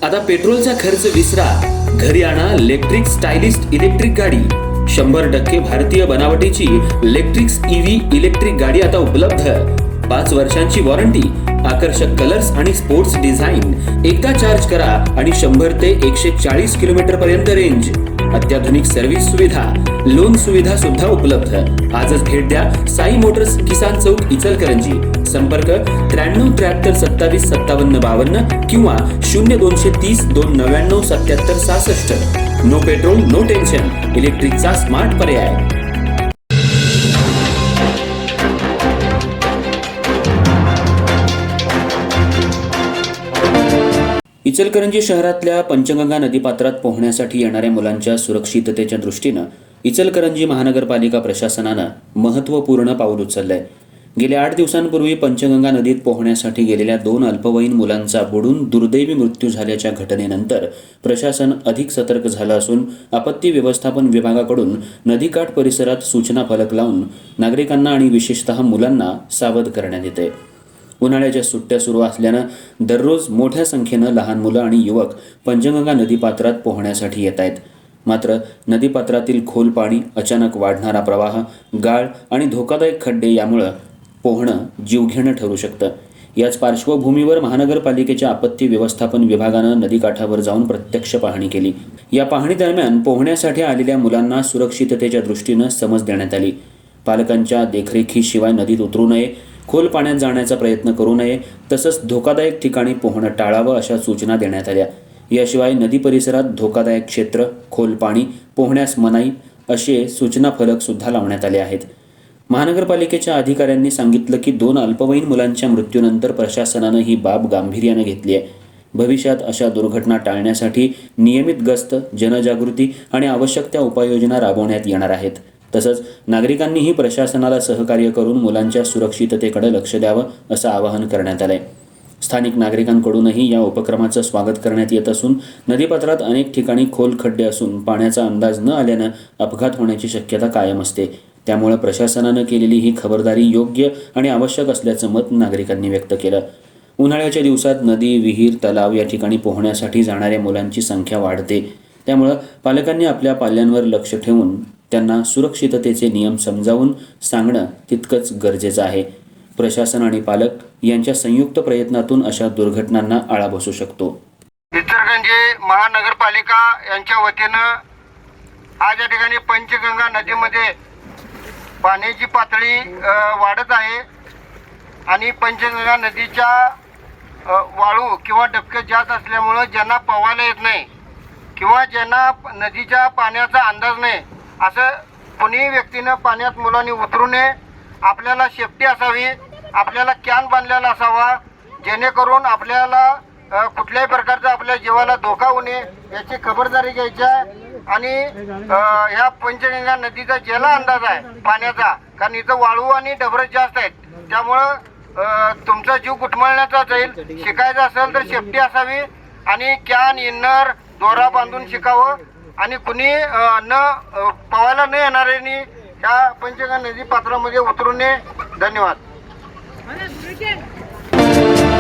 आता पेट्रोलचा खर्च विसरा, घरी आणा इलेक्ट्रिक स्टायलिस्ट इलेक्ट्रिक गाडी। 100% भारतीय बनावटीची इलेक्ट्रिक्स ईव्ही इलेक्ट्रिक गाडी आता उपलब्ध। 5 वर्षांची वॉरंटी, आकर्षक कलर्स आणि स्पोर्ट्स डिझाइन। एकदा चार्ज करा आणि 100 ते 140 किलोमीटर पर्यंत रेंज। अत्याधुनिक सर्व्हिस सुविधा, लोन सुविधा सुद्धा उपलब्ध। आजच भेट द्या साई मोटर्स, किसान चौक, इचलकरंजी। संपर्क 93 73 27 57 52 किंवा 0230 299 77 66। नो पेट्रोल नो टेन्शन, इलेक्ट्रिकचा स्मार्ट पर्याय। इचलकरंजी शहरातल्या पंचगंगा नदीपात्रात पोहण्यासाठी येणाऱ्या मुलांच्या सुरक्षिततेच्या दृष्टीनं इचलकरंजी महानगरपालिका प्रशासनानं महत्त्वपूर्ण पाऊल उचललंय। गेल्या 8 दिवसांपूर्वी पंचगंगा नदीत पोहण्यासाठी गेलेल्या 2 अल्पवयीन मुलांचा बुडून दुर्दैवी मृत्यू झाल्याच्या घटनेनंतर प्रशासन अधिक सतर्क झालं असून आपत्ती व्यवस्थापन विभागाकडून नदीकाठ परिसरात सूचना फलक लावून नागरिकांना आणि विशेषतः मुलांना सावध करण्यात येते। उन्हाळ्याच्या सुट्ट्या सुरू असल्यानं दररोज मोठ्या संख्येनं लहान मुलं आणि युवक पंचगंगा नदीपात्रात पोहण्यासाठी येत आहेत। मात्र नदीपात्रातील खोल पाणी, अचानक वाढणारा प्रवाह, गाळ आणि धोकादायक खड्डे यामुळे पोहणं जीवघेणं ठरू शकतं। याच पार्श्वभूमीवर महानगरपालिकेच्या आपत्ती व्यवस्थापन विभागानं नदीकाठावर जाऊन प्रत्यक्ष पाहणी केली। या पाहणी दरम्यान पोहण्यासाठी आलेल्या मुलांना सुरक्षिततेच्या दृष्टीनं समज देण्यात आली। पालकांच्या देखरेखीशिवाय नदीत उतरू नये, खोल पाण्यात जाण्याचा प्रयत्न करू नये, तसंच धोकादायक ठिकाणी पोहणं टाळावं अशा सूचना देण्यात आल्या। याशिवाय नदी परिसरात धोकादायक क्षेत्र, खोल पाणी, पोहण्यास मनाई असे सूचना फलक सुद्धा लावण्यात आले आहेत। महानगरपालिकेच्या अधिकाऱ्यांनी सांगितलं की 2 अल्पवयीन मुलांच्या मृत्यूनंतर प्रशासनानं ही बाब गांभीर्यानं घेतली आहे। भविष्यात अशा दुर्घटना टाळण्यासाठी नियमित गस्त, जनजागृती आणि आवश्यक त्या उपाययोजना राबवण्यात येणार आहेत। तसंच नागरिकांनीही प्रशासनाला सहकार्य करून मुलांच्या सुरक्षिततेकडे लक्ष द्यावं असं आवाहन करण्यात आलंय। स्थानिक नागरिकांकडूनही या उपक्रमाचं स्वागत करण्यात येत असून नदीपात्रात अनेक ठिकाणी खोल खड्डे असून पाण्याचा अंदाज न आल्यानं अपघात होण्याची शक्यता कायम असते। त्यामुळे प्रशासनानं केलेली ही खबरदारी योग्य आणि आवश्यक असल्याचं मत नागरिकांनी व्यक्त केलं। उन्हाळ्याच्या दिवसात नदी, विहीर, तलाव या ठिकाणी पोहण्यासाठी जाणाऱ्या मुलांची संख्या वाढते। त्यामुळे पालकांनी आपल्या पाल्यांवर लक्ष ठेवून त्यांना सुरक्षिततेचे नियम समजावून सांगणं तितकंच गरजेचं आहे। प्रशासन आणि पालक यांच्या संयुक्त प्रयत्नातून अशा दुर्घटनांना आळा बसू शकतो। इचलकरंजी महानगरपालिका यांच्या वतीनं आज या ठिकाणी पंचगंगा नदीमध्ये पाण्याची पातळी वाढत आहे आणि पंचगंगा नदीच्या वाळू किंवा डबके जास्त असल्यामुळं ज्यांना पोहायला येत नाही किंवा ज्यांना नदीच्या पाण्याचा अंदाज नाही, असं कोणी व्यक्तीनं पाण्यात मुलांनी उतरू नये। आपल्याला सेफ्टी असावी, आपल्याला कॅन बांधलेला असावा, जेणेकरून आपल्याला कुठल्याही प्रकारचा आपल्या जीवाला धोका होऊ नये याची खबरदारी घ्यायची आहे। आणि ह्या पंचगंगा नदीचा ज्याला अंदाज आहे पाण्याचा, कारण इथं वाळू आणि डबरं जास्त आहेत, त्यामुळं तुमचा जीव गुटमळण्याचा जाईल। शिकायचं असेल तर सेफ्टी असावी आणि कॅन, इन्नर, दोरा बांधून शिकावं आणि कुणी पोहायला न येणाऱ्यांनी या पंचगंगा नदी पात्रामध्ये उतरू नये। धन्यवाद।